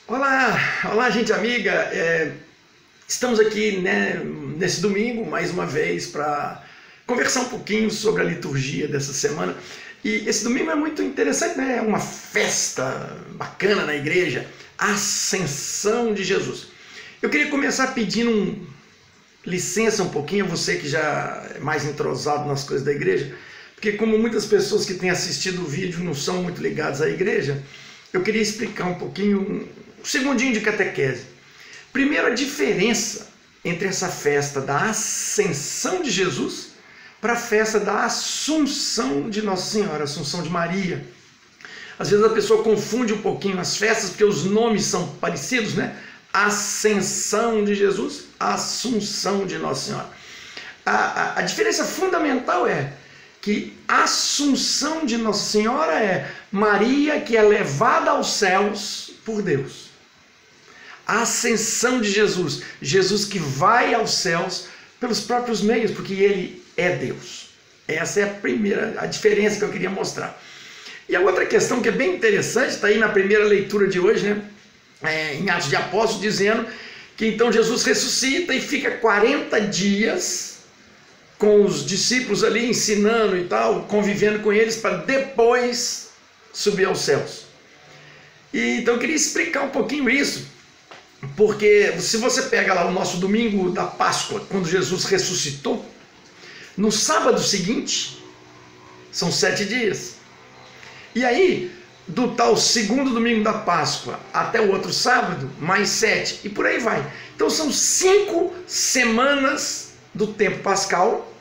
Olá, olá gente amiga, estamos aqui nesse domingo mais uma vez para conversar um pouquinho sobre a liturgia dessa semana. E esse domingo é muito interessante, né? É uma festa bacana na igreja, a Ascensão de Jesus. Eu queria começar pedindo licença um pouquinho a você que já é mais entrosado nas coisas da igreja, porque como muitas pessoas que têm assistido o vídeo não são muito ligadas à igreja, eu queria explicar um pouquinho, um segundinho de catequese. Primeiro, a diferença entre essa festa da Ascensão de Jesus para a festa da Assunção de Nossa Senhora, Assunção de Maria. Às vezes a pessoa confunde um pouquinho as festas, porque os nomes são parecidos, né? Ascensão de Jesus, Assunção de Nossa Senhora. A diferença fundamental é que a Assunção de Nossa Senhora é Maria que é levada aos céus por Deus. A Ascensão de Jesus, Jesus que vai aos céus pelos próprios meios, porque ele é Deus. Essa é a diferença que eu queria mostrar. E a outra questão que é bem interessante, está aí na primeira leitura de hoje, né? Em Atos de Apóstolos, dizendo que então Jesus ressuscita e fica 40 dias com os discípulos ali ensinando e tal, convivendo com eles para depois subir aos céus. E então eu queria explicar um pouquinho isso, porque se você pega lá o nosso domingo da Páscoa, quando Jesus ressuscitou, no sábado seguinte, são 7 dias. E aí, do tal segundo domingo da Páscoa até o outro sábado, mais 7, e por aí vai. Então são 5 semanas do tempo pascal,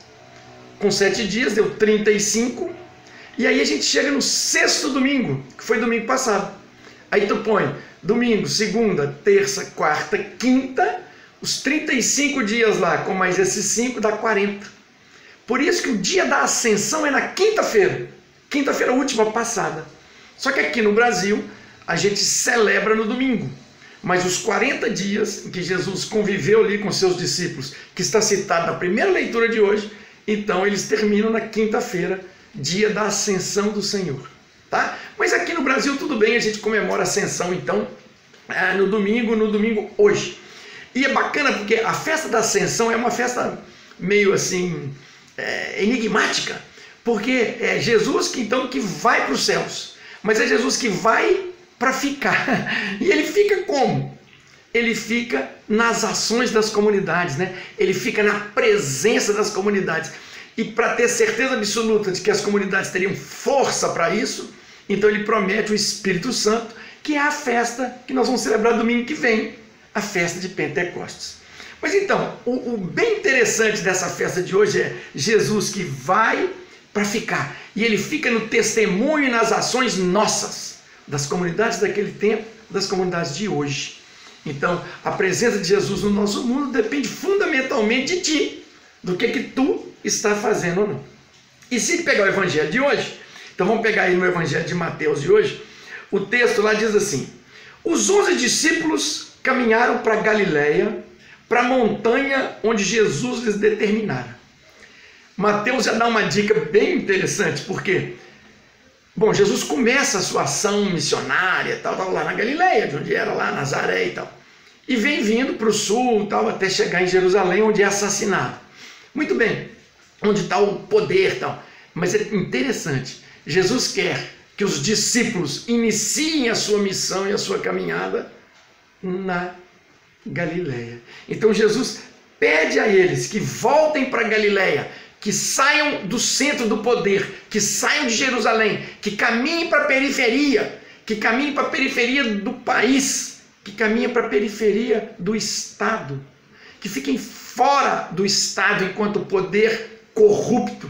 com 7 dias, deu 35, e aí a gente chega no sexto domingo, que foi domingo passado. Aí tu põe domingo, segunda, terça, quarta, quinta, os 35 dias lá, com mais esses 5, dá 40. Por isso que o dia da Ascensão é na quinta-feira, quinta-feira última passada. Só que aqui no Brasil, a gente celebra no domingo. Mas os 40 dias em que Jesus conviveu ali com seus discípulos, que está citado na primeira leitura de hoje, então eles terminam na quinta-feira, dia da Ascensão do Senhor. Tá? Mas aqui no Brasil tudo bem, a gente comemora a Ascensão então no domingo hoje. E é bacana porque a festa da Ascensão é uma festa meio assim enigmática, porque é Jesus que vai para os céus, mas é Jesus que vai para ficar. E ele fica como? Ele fica nas ações das comunidades, né? Ele fica na presença das comunidades. E para ter certeza absoluta de que as comunidades teriam força para isso, então ele promete o Espírito Santo, que é a festa que nós vamos celebrar domingo que vem, a festa de Pentecostes. Mas então, o bem interessante dessa festa de hoje é Jesus que vai para ficar. E ele fica no testemunho e nas ações nossas, das comunidades daquele tempo, das comunidades de hoje. Então, a presença de Jesus no nosso mundo depende fundamentalmente de ti, do que tu está fazendo ou não. E se pegar o evangelho de hoje, então vamos pegar aí no evangelho de Mateus de hoje, o texto lá diz assim: os 11 discípulos caminharam para Galiléia, para a montanha onde Jesus lhes determinara. Mateus já dá uma dica bem interessante, porque, bom, Jesus começa a sua ação missionária, estava lá na Galiléia, de onde era lá, Nazaré e tal, e vem vindo para o sul, tal, até chegar em Jerusalém, onde é assassinado. Muito bem, onde está o poder tal. Mas é interessante, Jesus quer que os discípulos iniciem a sua missão e a sua caminhada na Galiléia. Então Jesus pede a eles que voltem para Galiléia, que saiam do centro do poder, que saiam de Jerusalém, que caminhem para a periferia, que caminhem para a periferia do país, que caminhem para a periferia do Estado, que fiquem fora do Estado enquanto poder corrupto.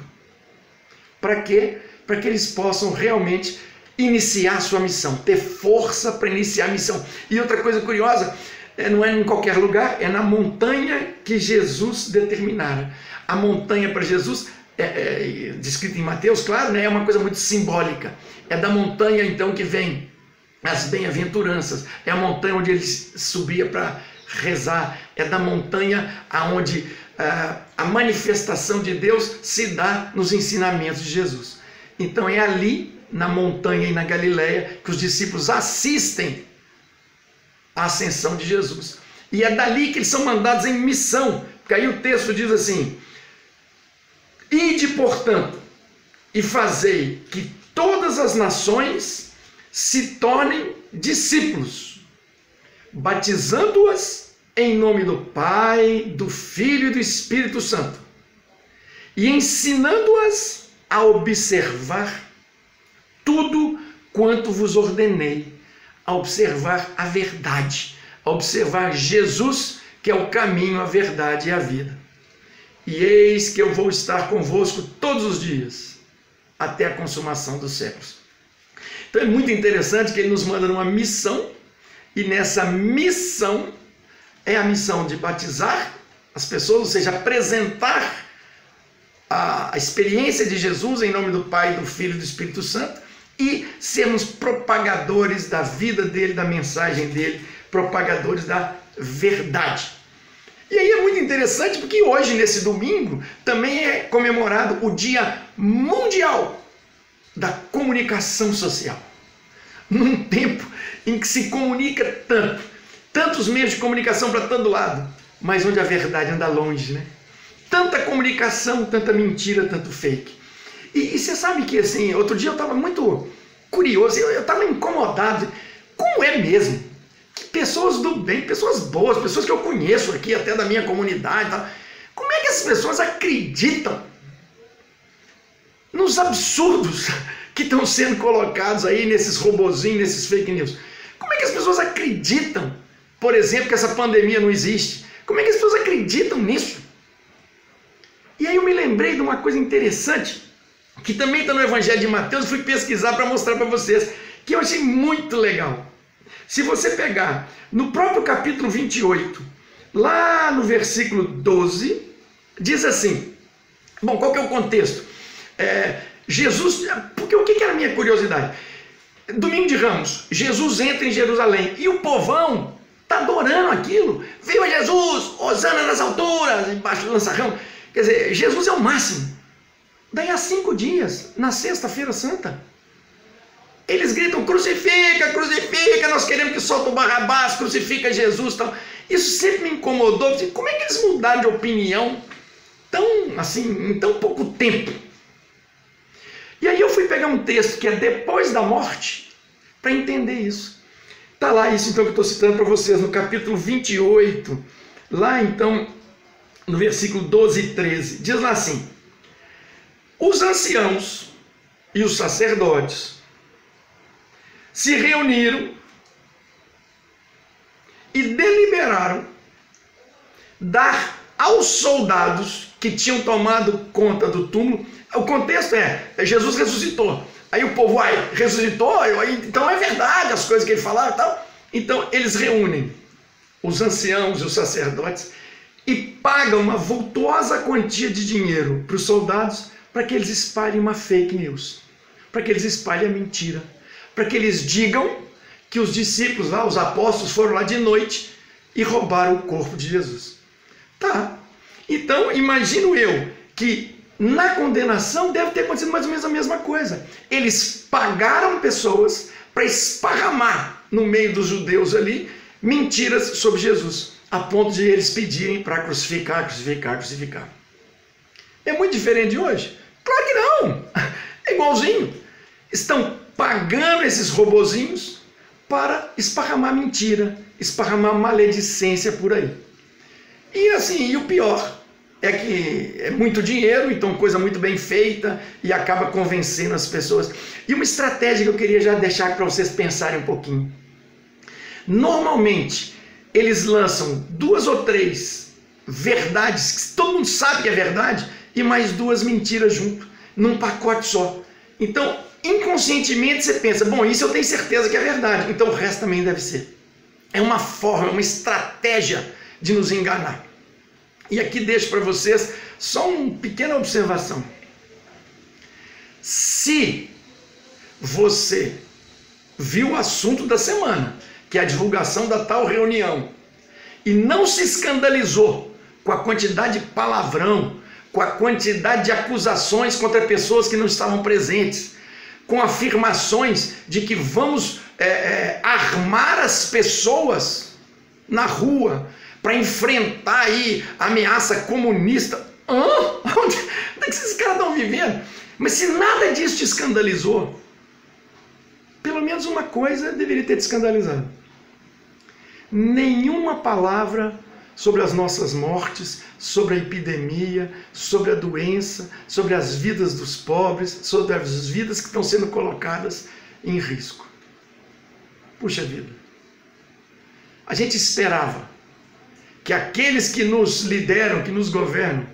Para quê? Para que eles possam realmente iniciar a sua missão, ter força para iniciar a missão. E outra coisa curiosa, não é em qualquer lugar, é na montanha que Jesus determinara. A montanha para Jesus, descrita em Mateus, claro, né, é uma coisa muito simbólica. É da montanha então que vem as bem-aventuranças, é a montanha onde ele subia para rezar, é da montanha aonde a manifestação de Deus se dá nos ensinamentos de Jesus. Então é ali, na montanha e na Galiléia, que os discípulos assistem a ascensão de Jesus. E é dali que eles são mandados em missão, porque aí o texto diz assim: ide, portanto, e fazei que todas as nações se tornem discípulos, batizando-as em nome do Pai, do Filho e do Espírito Santo, e ensinando-as a observar tudo quanto vos ordenei, a observar a verdade, a observar Jesus, que é o caminho, a verdade e a vida. E eis que eu vou estar convosco todos os dias, até a consumação dos séculos. Então é muito interessante que ele nos manda numa missão, e nessa missão é a missão de batizar as pessoas, ou seja, apresentar a experiência de Jesus em nome do Pai, do Filho e do Espírito Santo, e sermos propagadores da vida dele, da mensagem dele, propagadores da verdade. E aí é muito interessante porque hoje, nesse domingo, também é comemorado o Dia Mundial da Comunicação Social. Num tempo em que se comunica tantos meios de comunicação para todo lado, mas onde a verdade anda longe, né? Tanta comunicação, tanta mentira, tanto fake. E você sabe que, assim, outro dia eu estava muito curioso, eu estava incomodado. Como é mesmo? Pessoas do bem, pessoas boas, pessoas que eu conheço aqui, até da minha comunidade, tá? Como é que as pessoas acreditam nos absurdos que estão sendo colocados aí nesses robozinhos, nesses fake news? Como é que as pessoas acreditam, por exemplo, que essa pandemia não existe? Como é que as pessoas acreditam nisso? E aí eu me lembrei de uma coisa interessante, que também está no Evangelho de Mateus, fui pesquisar para mostrar para vocês, que eu achei muito legal. Se você pegar no próprio capítulo 28, lá no versículo 12, diz assim, bom, qual que é o contexto? Jesus, porque o que era a minha curiosidade? Domingo de Ramos, Jesus entra em Jerusalém e o povão está adorando aquilo. Viva Jesus, hosana nas alturas, embaixo do lança-ramo. Quer dizer, Jesus é o máximo. Daí a 5 dias, na sexta-feira santa, eles gritam, crucifica, crucifica, nós queremos que solta o Barrabás, crucifica Jesus, tal. Isso sempre me incomodou. Como é que eles mudaram de opinião em tão pouco tempo? E aí eu fui pegar um texto que é depois da morte, para entender isso. Está lá isso então que eu estou citando para vocês, no capítulo 28, lá então, no versículo 12 e 13, diz lá assim: os anciãos e os sacerdotes se reuniram e deliberaram dar aos soldados que tinham tomado conta do túmulo. O contexto Jesus ressuscitou. Aí o povo, ressuscitou? Então é verdade as coisas que ele falava e tal. Então eles reúnem os anciãos e os sacerdotes e pagam uma vultuosa quantia de dinheiro para os soldados para que eles espalhem uma fake news, para que eles espalhem a mentira, para que eles digam que os discípulos lá, os apóstolos, foram lá de noite e roubaram o corpo de Jesus. Tá. Então, imagino eu que na condenação deve ter acontecido mais ou menos a mesma coisa. Eles pagaram pessoas para esparramar no meio dos judeus ali mentiras sobre Jesus, a ponto de eles pedirem para crucificar, crucificar, crucificar. É muito diferente de hoje? Claro que não! É igualzinho. Estão pagando esses robozinhos para esparramar mentira, esparramar maledicência por aí. E assim, e o pior é que é muito dinheiro, então coisa muito bem feita e acaba convencendo as pessoas. E uma estratégia que eu queria já deixar para vocês pensarem um pouquinho. Normalmente, eles lançam 2 ou 3 verdades, que todo mundo sabe que é verdade, e mais 2 mentiras junto, num pacote só. Então, inconscientemente você pensa, bom, isso eu tenho certeza que é verdade, então o resto também deve ser. É uma forma, uma estratégia de nos enganar. E aqui deixo para vocês só uma pequena observação. Se você viu o assunto da semana, que é a divulgação da tal reunião, e não se escandalizou com a quantidade de palavrão, com a quantidade de acusações contra pessoas que não estavam presentes, com afirmações de que vamos armar as pessoas na rua para enfrentar aí a ameaça comunista. Onde é que esses caras estão vivendo? Mas se nada disso te escandalizou, pelo menos uma coisa deveria ter te escandalizado. Nenhuma palavra sobre as nossas mortes, sobre a epidemia, sobre a doença, sobre as vidas dos pobres, sobre as vidas que estão sendo colocadas em risco. Puxa vida. A gente esperava que aqueles que nos lideram, que nos governam,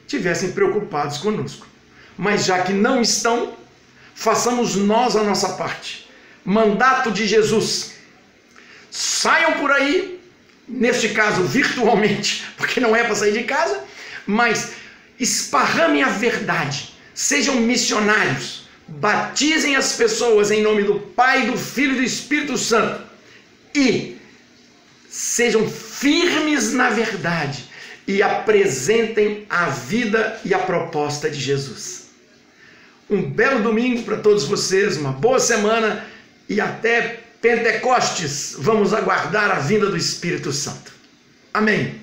tivessem preocupados conosco. Mas já que não estão, façamos nós a nossa parte. Mandato de Jesus. Saiam por aí, neste caso virtualmente, porque não é para sair de casa, mas esparramem a verdade. Sejam missionários. Batizem as pessoas em nome do Pai, do Filho e do Espírito Santo. E sejam firmes na verdade e apresentem a vida e a proposta de Jesus. Um belo domingo para todos vocês, uma boa semana e até Pentecostes. Vamos aguardar a vinda do Espírito Santo. Amém.